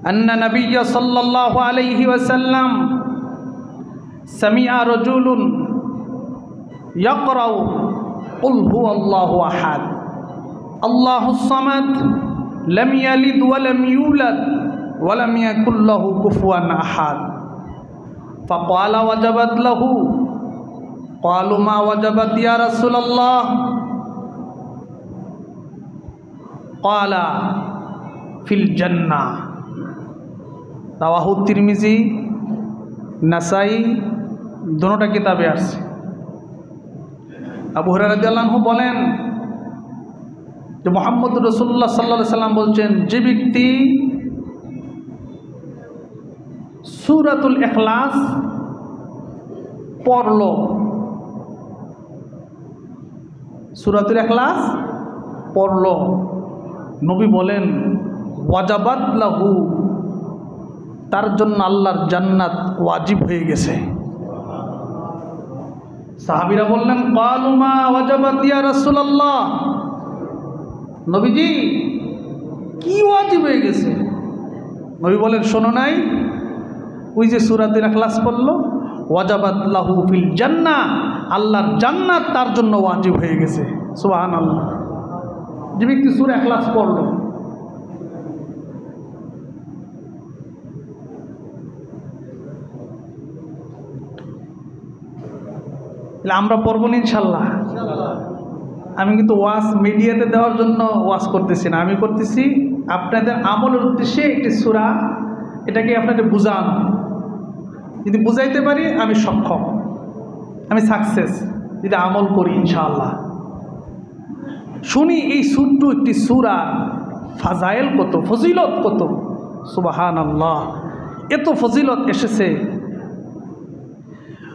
أن النبي صلى الله عليه وسلم سمع رجل يقرأ قل هو الله أحد الله الصمد لم يلد ولم يولد ولم يكن له كفوا أحد فقال وجبت له قالوا ما وجبت يا رسول الله قال في الجنة রাওয়াহু তিরমিজি নাসাই দুটোটা কিতাবে আছে। আবু হুরায়রা রাদিয়াল্লাহু আনহু বলেন যে মুহাম্মদ রাসূলুল্লাহ সাল্লাল্লাহু আলাইহি সাল্লাম বলছেন, যে ব্যক্তি সূরাতুল ইখলাস পড়ল, সূরাতুল ইখলাস পড়ল, নবী বলেন ওয়াজাবাত লাহু, তার জন্য আল্লাহর জান্নাত ওয়াজিব হয়ে গেছে। সাহাবীরা বললেন ক্বালু মা ওয়াজাবাত ইয়া রাসূলুল্লাহ, নবীজি কি ওয়াজিব হয়ে গেছে? নবী বলেন শোনো নাই, ওই যে সূরাতুল ইখলাস পড়লো, ওয়াজাবাত লাহু ফিল জান্নাহ, আল্লাহর জান্নাত তার জন্য ওয়াজিব হয়ে গেছে। সুবহানাল্লাহ। যে ব্যক্তি সূরা ইখলাস পড়লো, আমরা পড়ব না ইনশাল্লাহ। আমি কিন্তু ওয়াজ মিডিয়াতে দেওয়ার জন্য ওয়াজ করতেছি না, আমি করতেছি আপনাদের আমলের উদ্দেশ্যে একটি সূরা, এটাকে আপনাদের বুঝানো। যদি বুঝাইতে পারি আমি সক্ষম, আমি সাকসেস যদি আমল করি ইনশাআল্লাহ। শুনি এই ছোট্ট একটি সূরা ফাজাইল কত, ফজিলত কত, সুবহানাল্লাহ। এত ফজিলত এসেছে।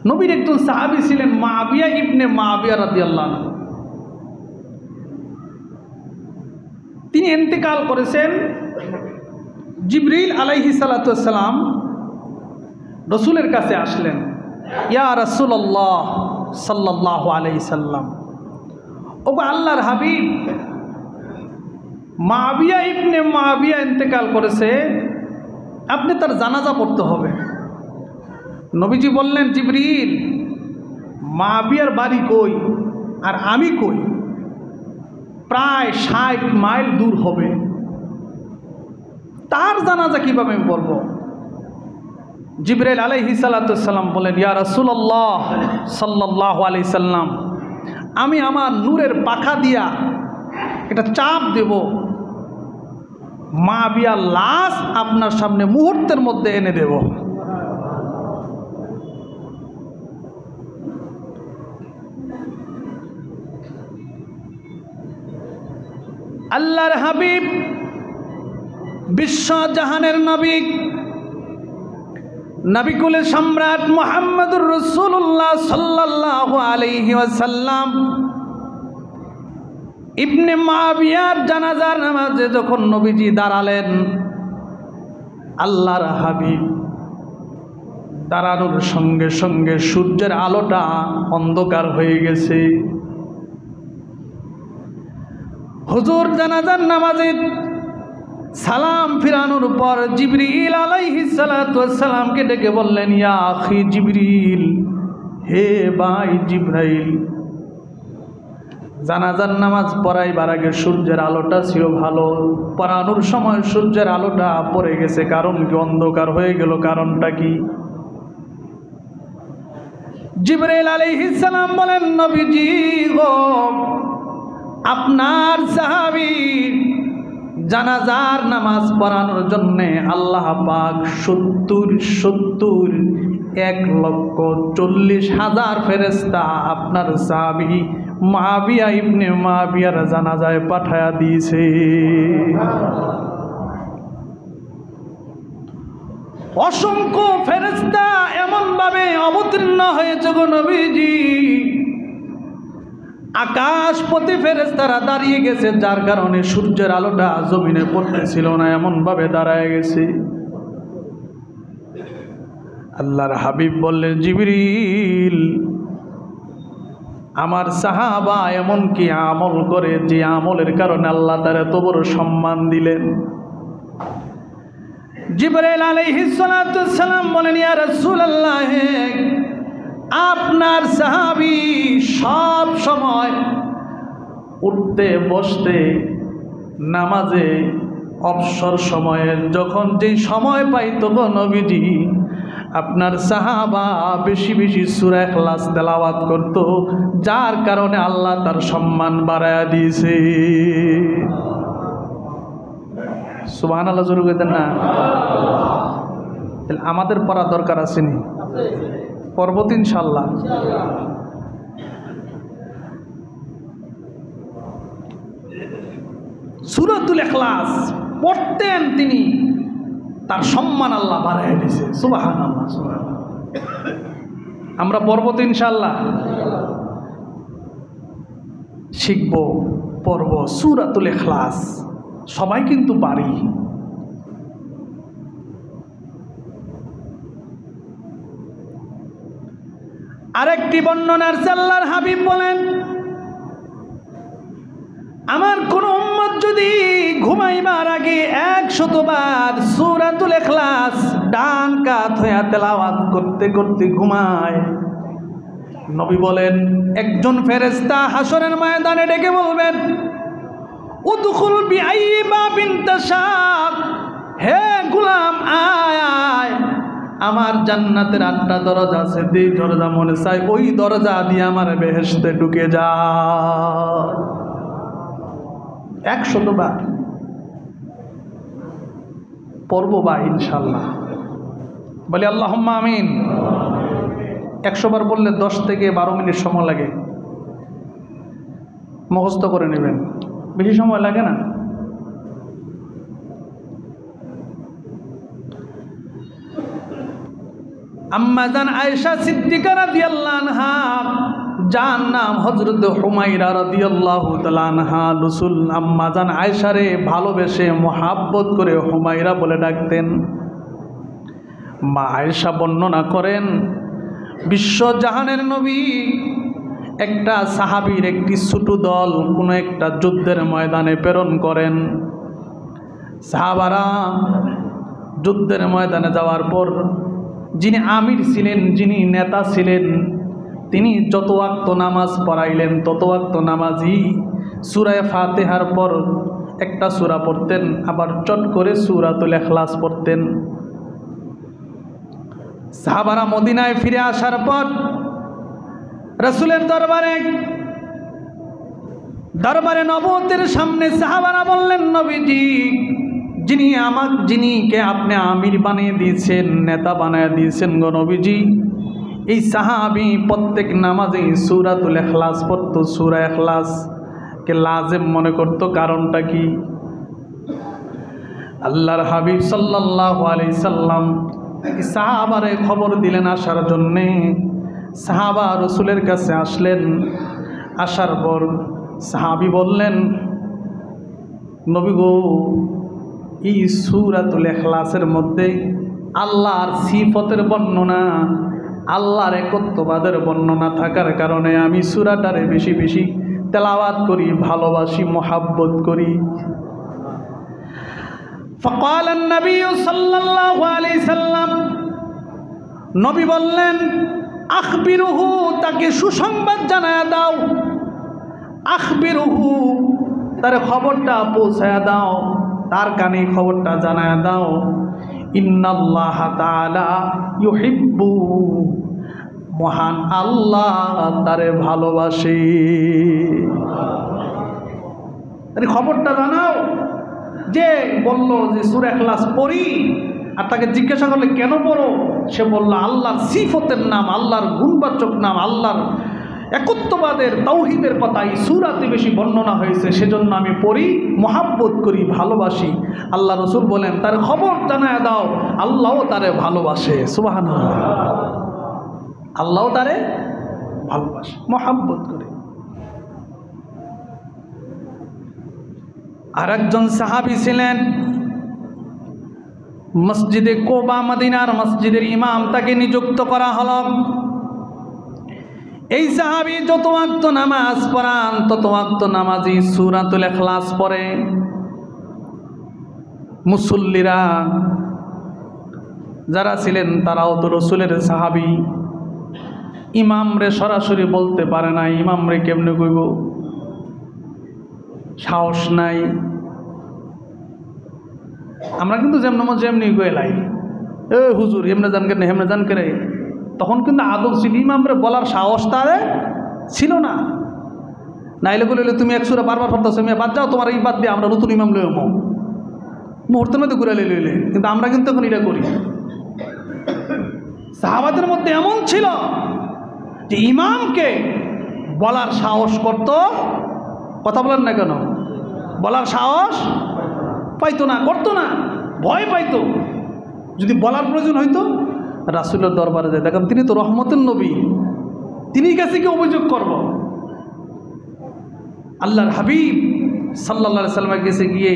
নবীর একজন সাহাবী ছিলেন মুআবিয়া ইবনে মুআবিয়া রাদিয়াল্লাহু আনহু। তিনি ইন্তেকাল করেছেন। জিবরিল আলাইহিস সালাতু ওয়াস সালাম রাসূলের কাছে আসলেন, ইয়া রাসূলুল্লাহ সাল্লাল্লাহু আলাইহি সাল্লাম, ওগো আল্লাহর হাবিব, মুআবিয়া ইবনে মুআবিয়া ইন্তেকাল করেছে, আপনি তার জানাজা পড়তে হবে। নবীজি বললেন, জিবরিল, মুআবিয়ার বাড়ি কই আর আমি কই? প্রায় 60 মাইল দূর হবে, তার জানাজা কিভাবে আমি পড়ব? জিবরিল আলাইহিস সালাতু ওয়াস সালাম বলেন, ইয়া রাসূলুল্লাহ সাল্লাল্লাহু আলাইহি সাল্লাম, আমি আমার নূরের পাখা দিয়া এটা চাপ দেব, মুআবিয়ার লাশ আপনার সামনে মুহূর্তের মধ্যে এনে দেব। আল্লাহর হাবিব, বিশ্ব জাহানের নবী, নবিকুলের সম্রাট মুহাম্মদুর রাসূলুল্লাহ সাল্লাল্লাহু আলাইহি ওয়াসাল্লাম ইবনে মুআবিয়ার জানাজার নামাজে যখন নবীজি দাঁড়ালেন, আল্লাহর হাবিব দাঁড়ানোর সঙ্গে সঙ্গে সূর্যের আলোটা অন্ধকার হয়ে গেছে। হুজুর জানাজার নামাজে সালাম ফিরানোর পর জিবরিল আলাইহিস সালাতু ওয়াস সালামকে ডেকে বললেন, ইয়া আখি জিবরিল, হে ভাই জিবরাইল, জানাজার নামাজ পড়াইবার আগে সূর্যের আলোটা ছিল ভালো, পড়ানোর সময় সূর্যের আলোটা পড়ে গেছে, কারণ কি অন্ধকার হয়ে গেল, কারণটা কি? জিবরাইল আলাইহিস সালাম বলেন, নবীজি গো, আপনার সাহাবী জানাজার নামাজ পড়ানোর জন্যে আল্লাহ পাক 1,40,000 ফেরেশতা আপনার সাহাবী মুআবিয়া ইবনে মুআবিয়ার জানাজায় পাঠায়া দিয়েছে। অসংখ্য ফেরেশতা এমনভাবে অবতীর্ণ হয়েছে গো নবীজি, আকাশপতি ফেরেশতারা দাঁড়িয়ে গেছে, যার কারণে সূর্যের আলোটা জমিনে পড়তেছিল না, এমনভাবে দাঁড়ায় গেছে। আল্লাহর হাবিব বললেন, জিবরিল, আমার সাহাবা এমন কি আমল করে যে আমলের কারণে আল্লাহ তার এত বড় সম্মান দিলেন। জিবরাইল আলাইহিস সালাতু সালাম বলেন, ইয়া রাসূলুল্লাহ, আপনার সাহাবী সব সময় উঠতে বসতে নামাজে অবসর সময়ের যখন যেই সময় পাইতো গো নবীজি, আপনার সাহাবা বেশি বেশি সূরা ইখলাস তেলাওয়াত করত, যার কারণে আল্লাহ তার সম্মান বাড়ায়া দিয়েছে। সুবহানাল্লাহ, জোরে কইতেন না? আমাদের পড়া দরকার আছে নি? পর্বত ইনশাআল্লাহ। সূরাতুল ইখলাস পড়তেন তিনি, তার সম্মান আল্লাহ বাড়ায় দিয়েছে। সুবহানাল্লাহ, সুবহানাল্লাহ। আমরা পর্বত ইনশাআল্লাহ শিখব, পড়ব সূরাতুল ইখলাস। সবাই কিন্তু পারি। আরেকটি বর্ণনার আল্লাহর হাবিব বলেন, আমার কোন উম্মত যদি ঘুমাইবার আগে 100 বার সূরাতুল ইখলাস ডান কাত হয়ে তেলাওয়াত করতে করতে ঘুমায়, নবী বলেন একজন ফেরেশতা হাসরের ময়দানে ডেকে বলবেন, উদখুল বিআইয়ি বাবিন তাশা, হে গোলাম আয় আয়, আমার জান্নাতের 8টা দরজা আছে, যেই দরজা মনে চাই ওই দরজা দিয়ে আমার বেহেশতে ঢুকে যা। 100 বার পড়ব বা ইনশাআল্লাহ, বলি আল্লাহুম্মা আমিন। 100 বার বললে 10 থেকে 12 মিনিট সময় লাগে, মুখস্থ করে নেবেন, বেশি সময় লাগে না। আম্মা জান আয়েশা সিদ্দিকা রাদিয়াল্লাহু আনহা, যার নাম হযরত হুমায়রা রাদিয়াল্লাহু তাআলা আনহা, রাসূল আম্মা জান আয়েশারে ভালোবেসে মোহাব্বত করে হুমায়রা বলে ডাকতেন। মা আয়েশা বর্ণনা করেন, বিশ্বজাহানের নবী একটা সাহাবীর একটি ছোট দল কোনো একটা যুদ্ধের ময়দানে প্রেরণ করেন। সাহাবারা যুদ্ধের ময়দানে যাওয়ার পর যিনি আমির ছিলেন, যিনি নেতা ছিলেন, তিনি যত ওয়াক্ত নামাজ পড়াইলেন তত ওয়াক্ত নামাজি সূরা ফাতিহার পর একটা সূরা পড়তেন, আবার চট করে সূরাতুল ইখলাস পড়তেন। সাহাবারা মদিনায় ফিরে আসার পর রাসূলের দরবারে নবুয়তের সামনে সাহাবারা বললেন, নবীজি, যিনিকে আপনি আমির বানিয়ে দিয়েছেন, নেতা বানিয়ে দিয়েছেন গো নবীজি, এই সাহাবী প্রত্যেক নামাজে সূরাতুল ইখলাস পড়তো, সূরা ইখলাসকে লাজিম মনে করত। কারণটা কি? আল্লাহর হাবিব সাল্লাল্লাহু আলাইহি সাল্লাম সাহাবারে খবর দিলেন আসার জন্যে। সাহাবা রাসূলের কাছে আসলেন। আসার পর সাহাবী বললেন, নবী গো, এই সূরাতুল ইখলাসের মধ্যে আল্লাহর সিফতের বর্ণনা, আল্লাহর একত্ববাদের বর্ণনা থাকার কারণে আমি সূরাটারে বেশি বেশি তেলাওয়াত করি, ভালোবাসি, মোহাব্বত করি। فقال النبي صلى الله عليه وسلم, নবী বললেন, আখবিরুহু, তাকে সুসংবাদ জানায়া দাও, আখবিরুহু, তার খবরটা পৌঁছায়া দাও, তার কানে খবরটা জানায়া দাও, ইন্নাল্লাহ তাআলা ইউহিব্বু, মহান আল্লাহ তারে ভালোবাসে। তার খবরটা জানাও। যে বলল যে সূরা ইখলাস পড়ি, আর তাকে জিজ্ঞাসা করলে কেন পড়ো, সে বলল আল্লাহর সিফতের নাম, আল্লাহর গুণবাচক নাম, আল্লাহর একত্ববাদের তাওহীদের কথা এই সূরাতে বেশি বর্ণনা হয়েছে, সেজন্য আমি পড়ি, মোহাব্বত করি, ভালোবাসি। আল্লাহ রাসূল বলেন, তার খবর জানায় দাও, আল্লাহও তারে ভালোবাসে। সুবহানাল্লাহ, আল্লাহও তারে ভালোবাসে, মোহাব্বত করে। আর একজন সাহাবী ছিলেন, মসজিদে কোবা, মদিনার মসজিদের ইমাম, তাকে নিযুক্ত করা হলো। এই সাহাবী যত ওয়াক্ত নামাজ পড়ান তত ওয়াক্ত নামাজি সূরাতুল ইখলাস পড়ে। মুসল্লিরা যারা ছিলেন তারাও তো রসুলের সাহাবী। ইমাম রে সরাসরি বলতে পারে না, ইমাম রে কেমনে কইব, সাহস নাই। আমরা কিন্তু যেমনি গেলাই হুজুর এমনে জান কেন হেমনে জান করে, তখন কিন্তু আদব ছিল, ইমাম রে বলার সাহস তারে ছিল না। নাইলে বলে তুমি এক সুরা বারবার পড়তেছো, আমি বাদ যাও, তোমার এই বাদ দিয়ে আমরা নতুন ইমাম লই মুহূর্তের মধ্যে ঘুরে লইলে। কিন্তু আমরা কিন্তু এখন এটা করি। সাহাবাদের মধ্যে এমন ছিল যে ইমামকে বলার সাহস করত, কথা বলেন না কেন, বলার সাহস পাইতো না, করতো না, ভয় পাইতো। যদি বলার প্রয়োজন হইতো রাসূলের দরবারে যায়, দেখেন তিনি তো রহমতের নবী, তিনি কাছে কি অভিযোগ করব। আল্লাহর হাবিব সাল্লাল্লাহু আলাইহি সাল্লামের কাছে গিয়ে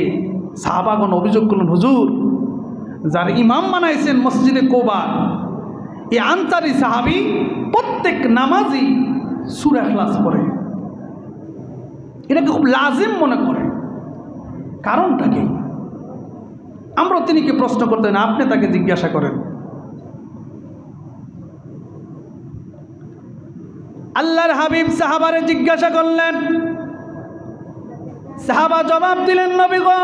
সাহাবাগণ অভিযোগ করলেন, হুজুর যার ইমাম বানাইছেন মসজিদে কোবা, এই আনসারী সাহাবী প্রত্যেক নামাজি সূরা ইখলাস পড়ে, এটাকে খুব লাজিম মনে করে। কারণটা কি? আমরা তিনিকে প্রশ্ন করতেন, আপনি তাকে জিজ্ঞাসা করেন। আল্লাহর হাবিব সাহাবারে জিজ্ঞাসা করলেন, সাহাবা জবাব দিলেন, নবী গো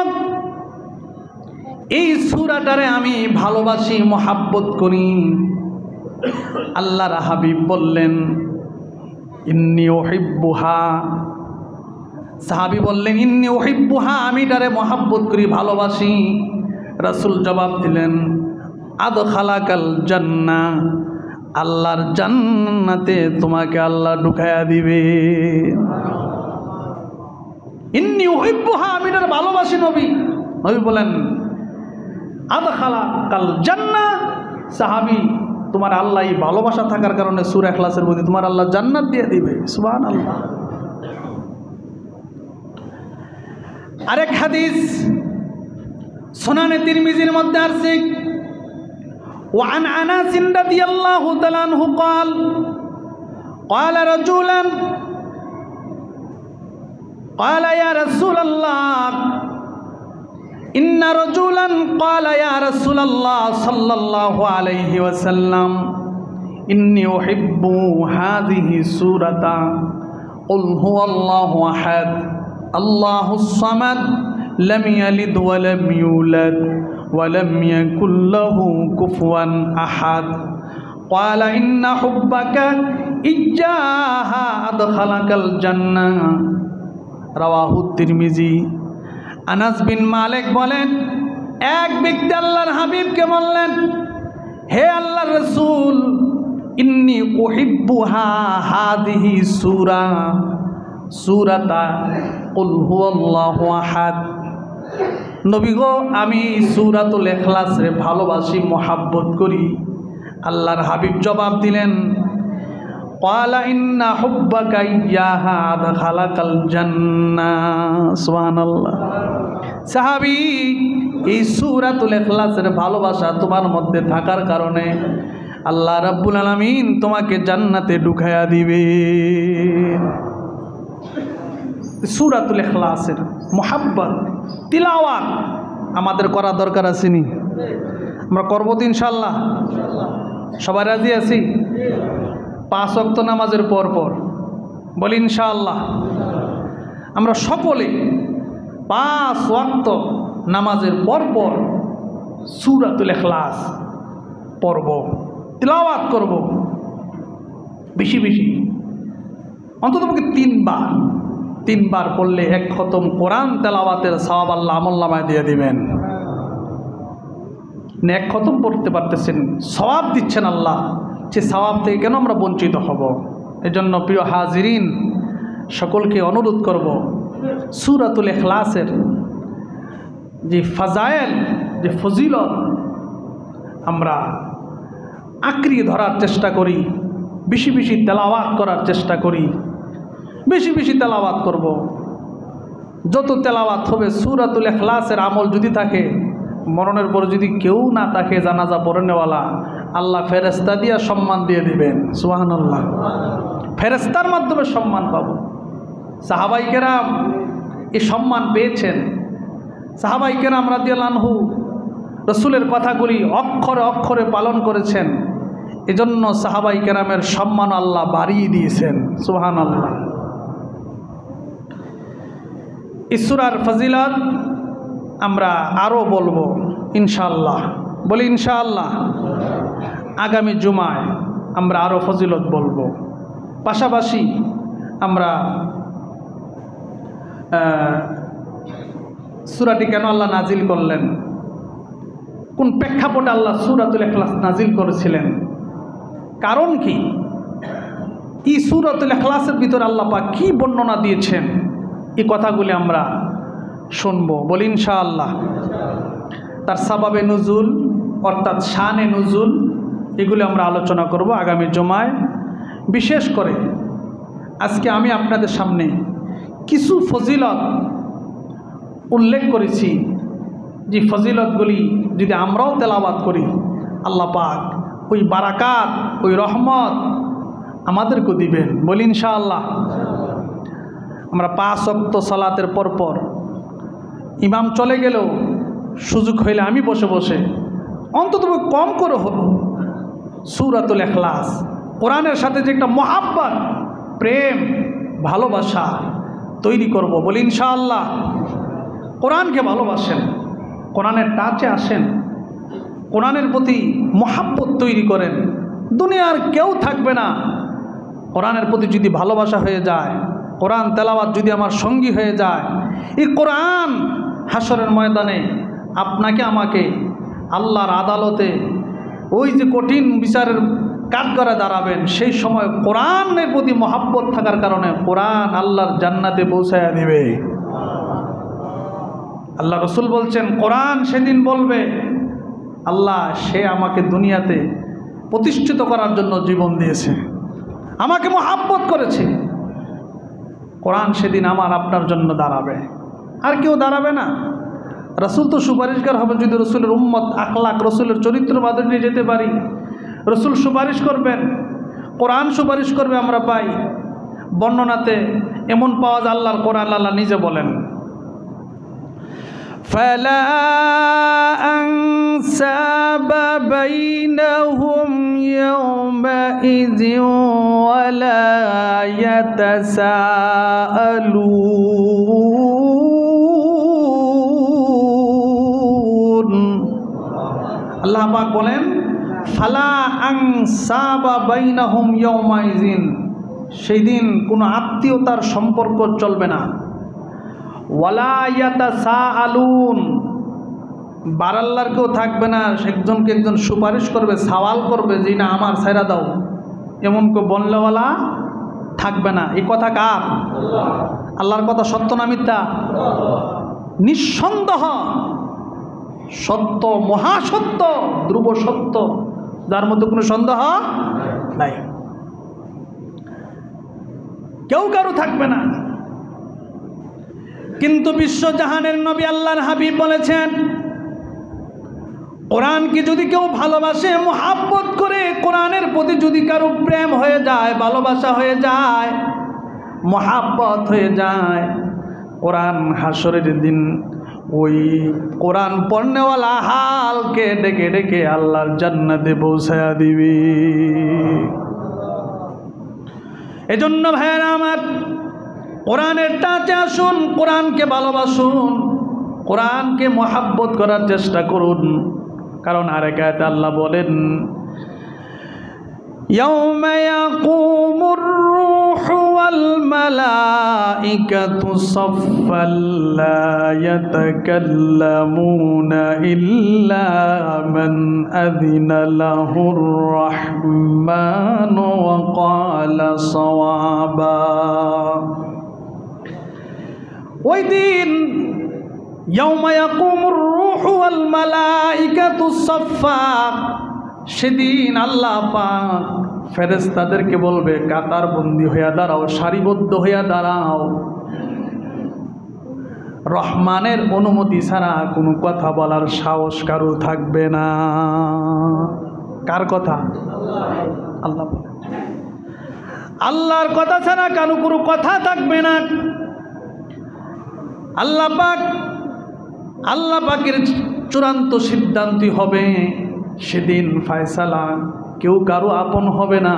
এই সূরাটারে আমি ভালোবাসি, মহাব্বত করি। আল্লাহর হাবিব বললেন, ইন্নী উহিব্বুহা। সাহাবী বললেন, ইন্নী উহিব্বুহা, আমি এটারে মহাব্বত করি, ভালোবাসি। রাসূল জবাব দিলেন, আদখালাকাল জান্নাহ, আল্লাহর জান্নাতে তোমাকে আল্লাহ ঢুকায়া দিবে। ইন্নী উহিব্বুহা, আমি এটারে ভালোবাসি। নবী বলেন, আদখালাকাল জান্নাহ, সাহাবী তোমার আল্লাহ এই ভালোবাসা থাকার কারণে সূরা ইখলাসের মধ্যে তোমার আল্লাহ জান্নাত দিয়ে দিবে। সুবহানাল্লাহ। আরেক হাদিস সুনানে তিরমিজির মধ্যে আছে, ওয়ান আনাস রাদিয়াল্লাহু তাআলা আনহু قال قال رجلا قال يا رسول الله إن رجلا قال يا رسول الله صلى الله عليه وسلم إني أحب هذه السورة قل هو الله أحد الله الصمد لم يلد ولم يولد ولم يكن له كفوا أحد قال إن حبك إياها أدخلك الجنة رواه الترمذي। আনাস বিন মালিক বলেন, এক ব্যক্তি আল্লাহর হাবিবকে বললেন, হে আল্লাহর রাসূল, ইন্নী উহিব্বুহা হাদিহি সূরা, সূরাতা কুল হুয়াল্লাহু আহাদ। নবী গো আমি সূরাতুল ইখলাসে ভালোবাসি, মহাব্বত করি। আল্লাহর হাবিব জবাব দিলেন, ক্বালা ইন্না হুব্বাকা ইয়্যাহা আদখালাকাল জান্নাহ। সুবহানাল্লাহ। সাহাবী, এই সূরাতুল ইখলাসের ভালোবাসা তোমার মধ্যে থাকার কারণে আল্লাহ রাব্বুল আলামিন তোমাকে জান্নাতে ঢুকায়া দিবে। সূরাতুল ইখলাসের মুহাব্বত তিলাওয়াত আমাদের করা দরকার আছে নি? আমরা করব তো ইনশাআল্লাহ। সবাই রাজি আছি? 5 ওয়াক্ত নামাজের পর বলি ইনশাআল্লাহ। আমরা সকলে 5 ওয়াক্ত নামাজের পর সূরাতুল ইখলাস পড়ব, তিলাওয়াত করব বেশি বেশি, অন্ততপক্ষে 3 বার পড়লে 1 খতম কোরআন তেলাওয়াতের সওয়াব আল্লাহ আমলনামায় দিয়ে দিবেন। 1 খতম পড়তে পারতেছেন, সওয়াব দিচ্ছেন আল্লাহ, সে সওয়াব থেকে কেন আমরা বঞ্চিত হব? এজন্য প্রিয় হাজিরিন, সকলকে অনুরোধ করব, সূরাতুল ইখলাসের যে ফাজায়েল, যে ফজিলত আমরা আঁকড়িয়ে ধরার চেষ্টা করি, বেশি বেশি তেলাওয়াত করার চেষ্টা করি, বেশি বেশি তেলাওয়াত করব। যত তেলাওয়াত হবে, সূরাতুল ইখলাসের আমল যদি থাকে, মরণের পর যদি কেউ না থাকে জানাজা পড়নেওয়ালা, আল্লাহ ফেরেশতা দিয়া সম্মান দিয়ে দিবেন। সুবহানাল্লাহ। ফেরেশতার মাধ্যমে সম্মান পাব। সাহাবায়ে কেরাম এই সম্মান পেয়েছেন। সাহাবায়ে কেরাম রাদিয়াল্লাহু আনহু রসুলের কথাগুলি অক্ষরে অক্ষরে পালন করেছেন, এজন্য সাহাবাই কেরামের সম্মান আল্লাহ বাড়িয়ে দিয়েছেন। সুবহানাল্লাহ। এই সূরার ফজিলত আমরা আরও বলবো ইনশাআল্লাহ। বলি ইনশাআল্লাহ। আগামী জুমায় আমরা আরও ফজিলত বলবো। পাশাপাশি আমরা সূরাটি কেন আল্লাহ নাজিল করলেন, কোন প্রেক্ষাপটে আল্লাহ সূরাতুল ইখলাস নাজিল করেছিলেন, কারণ কি, এই সূরাতুল ইখলাসের ভিতরে আল্লাহ পাক কী বর্ণনা দিয়েছেন, এই কথাগুলি আমরা শুনবো। বলি ইনশাআল্লাহ। তার সাবাবে নুজুল অর্থাৎ শানে নুজুল এগুলি আমরা আলোচনা করব আগামী জুমায়। বিশেষ করে আজকে আমি আপনাদের সামনে কিছু ফজিলত উল্লেখ করেছি, যে ফজিলতগুলি যদি আমরাও তেলাওয়াত করি আল্লাহ পাক ওই বারাকাত ওই রহমত আমাদেরকে দিবেন। বলি ইনশাআল্লাহ। আমরা 5 ওয়াক্ত সালাতের পরপর ইমাম চলে গেলেও সুযোগ হইলে আমি বসে বসে অন্তত কম করে হলো সূরাতুল ইখলাস, কোরআনের সাথে যে একটা মহাব্বত, প্রেম, ভালোবাসা তৈরি করব। বলি ইনশাআল্লাহ। কোরআনকে ভালোবাসেন, কোরআনের টাচে আসেন, কোরআনের প্রতি মহাব্বত তৈরি করেন। দুনিয়ার কেউ থাকবে না, কোরআনের প্রতি যদি ভালোবাসা হয়ে যায়, কোরআন তেলাওয়াত যদি আমার সঙ্গী হয়ে যায়, এই কোরআন হাসরের ময়দানে আপনাকে আমাকে আল্লাহর আদালতে ওই যে কঠিন বিচারের কাঠগড়ায় দাঁড়াবেন, সেই সময় কোরআনের প্রতি মহাব্বত থাকার কারণে কোরআন আল্লাহর জান্নাতে পৌঁছায়া দিবে। আল্লাহ রসুল বলছেন, কোরআন সেদিন বলবে, আল্লাহ সে আমাকে দুনিয়াতে প্রতিষ্ঠিত করার জন্য জীবন দিয়েছে, আমাকে মহাব্বত করেছে। কোরআন সেদিন আমার আপনার জন্য দাঁড়াবে, আর কেউ দাঁড়াবে না। রসুল তো সুপারিশগার হবে, যদি রসুলের উম্মত আখলাক রসুলের চরিত্র বাদে নিয়ে যেতে পারি। রসুল সুপারিশ করবেন, কোরআন সুপারিশ করবে, আমরা পাই বর্ণনাতে এমন পাওয়া যায় আল্লাহর কোরআন আল্লাহ নিজে বলেন, ফালা আনসাবা বাইনাহুম ইয়াওমাইযিন ওয়ালা ইয়াতাসাআলুন। আল্লাহ পাক বলেন, ফালা আনসাবা বাইনাহুম ইয়াওমাইযিন, সেই দিন কোনো আত্মীয়তার সম্পর্ক চলবে না। ওয়ালা ইয়াতাসাআলুন, বারাল্লার কেউ থাকবে না, একজনকে একজন সুপারিশ করবে, সওয়াল করবে যে না আমার ছেড়ে দাও, এমন কেউ বললেওয়ালা থাকবে না। এই কথা কার? আল্লাহর কথা সত্য না মিথ্যা? নিঃসন্দেহ সত্য, মহাসত্য, ধ্রুব সত্য, যার মধ্যে কোনো সন্দেহ নাই। কেউ কারো থাকবে না। কিন্তু বিশ্বজাহানের নবী আল্লাহর হাবিব বলেছেন, কোরআনকে যদি কেউ ভালোবাসে, মুহাব্বত করে, কোরআনের প্রতি যদি কারো প্রেম হয়ে যায়, ভালোবাসা হয়ে যায়, মুহাব্বত হয়ে যায়, কোরআন হাসরের দিন ওই কোরআন পড়নেওয়ালা হালকে ডেকে ডেকে আল্লাহর জান্নাতে পৌঁছায়া দিবে। এজন্য ভাইয়েরা আমার, কোরআনের টাচে আসুন, কোরআনকে ভালোবাসুন, কোরআনকে মুহাব্বত করার চেষ্টা করুন। কারণ আরেক আয়াতে আল্লাহ বলেন, ইয়াউমা ইয়াকুমুর রূহু ওয়াল মালাইকাতু সাফফান লা ইয়াতাকাল্লামুনা ইল্লা মান আযিনা লাহুর রাহমানু ওয়া ক্বালা সাওয়াবা। ওই দিন ইয়াউমা ইয়াকুমুর রূহু ওয়াল মালাইকাতু সাফফা, সেদিন আল্লাহ পাক ফেরেশতাদেরকে বলবে, কাতারবন্দি হইয়া দাঁড়াও, সারিবদ্ধ হইয়া দাঁড়াও। রহমানের অনুমতি ছাড়া কোনো কথা বলার সাহস কারো থাকবে না। কার কথা? আল্লাহ। আল্লাহর কথা ছাড়া কারো কোনো কথা থাকবে না। আল্লাহ পাকের চূড়ান্ত সিদ্ধান্তই হবে। সেদিন ফায়সালা কেউ কারো আপন হবে না।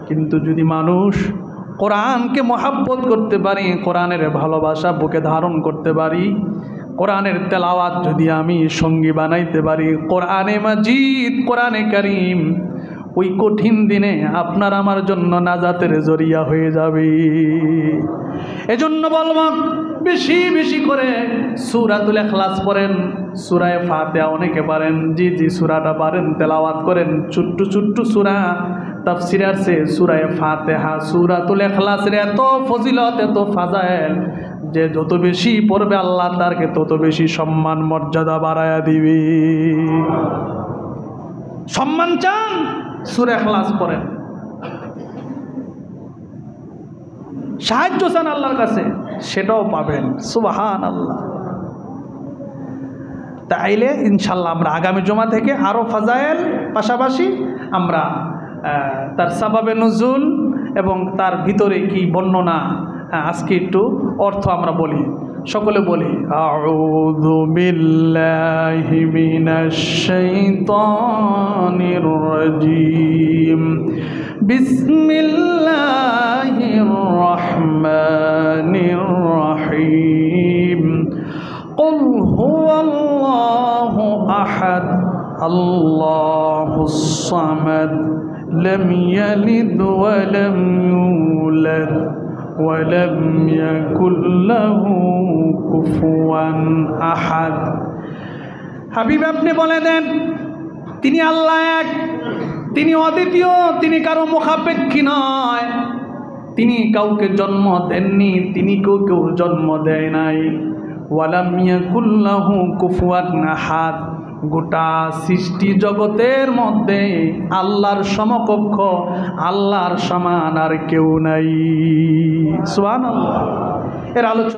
কিন্তু যদি মানুষ কোরআনকে মহাব্বত করতে পারি, কোরআনের ভালোবাসা বুকে ধারণ করতে পারি, কোরআনের তেলাওয়াত যদি আমি সঙ্গী বানাইতে পারি, কোরআনে মাজিদ, কোরআনে কারীম, ওই কঠিন দিনে আপনার আমার জন্য নাজাতের জরিয়া হয়ে যাবে। এজন্য বলব, বেশি বেশি করে সূরাতুল ইখলাস পড়েন, সূরা ফাতিহা অনেকে পারেন, জি সূরাটা পারেন, তেলাওয়াত করেন। ছোট্ট ছোট্ট সূরা, তাফসীরে আছে সূরা ফাতিহা, সূরাতুল ইখলাসের এত ফজিলত, এত ফাজাইল, যে যত বেশি পড়বে আল্লাহ তারকে তত বেশি সম্মান মর্যাদা বাড়ায়া দিবে। সম্মান চান, সূরা ইখলাস পড়েন। সাহায্য চান আল্লাহর কাছে, সেটাও পাবেন। সুবহানাল্লাহ। তাইলে ইনশাল্লাহ আমরা আগামী জুমা থেকে আরও ফাজাইল, পাশাপাশি আমরা তার সাবাবে নুজুল এবং তার ভিতরে কি বর্ণনা, আজকে একটু অর্থ আমরা বলি, সকলে বলি। আউযু বিল্লাহি মিনাশ শাইতানির রাজিম, বিসমিল্লাহির রহমানির রহিম। কুল হুয়াল্লাহু আহাদ, আল্লাহুস সামাদ, লাম ইয়ালিদ ওয়া লাম ইউলাদ ওয়া লাম ইয়াকুল লাহু কুফুয়ান আহাদ। হাবিব, আপনি বলে দেন, তিনি আল্লাহ এক, তিনি অদ্বিতীয়, তিনি কারো মুখাপেক্ষী নয়, তিনি কাউকে জন্ম দেননি, তিনি কেউ জন্ম দেয় নাই। ওয়ালাম ইয়াকুল লাহু কুফুয়ান আহাদ, গোটা সৃষ্টি জগতের মধ্যে আল্লাহর সমকক্ষ, আল্লাহর সমান আর কেউ নাই। সুবহানাল্লাহ। এর আলোচনা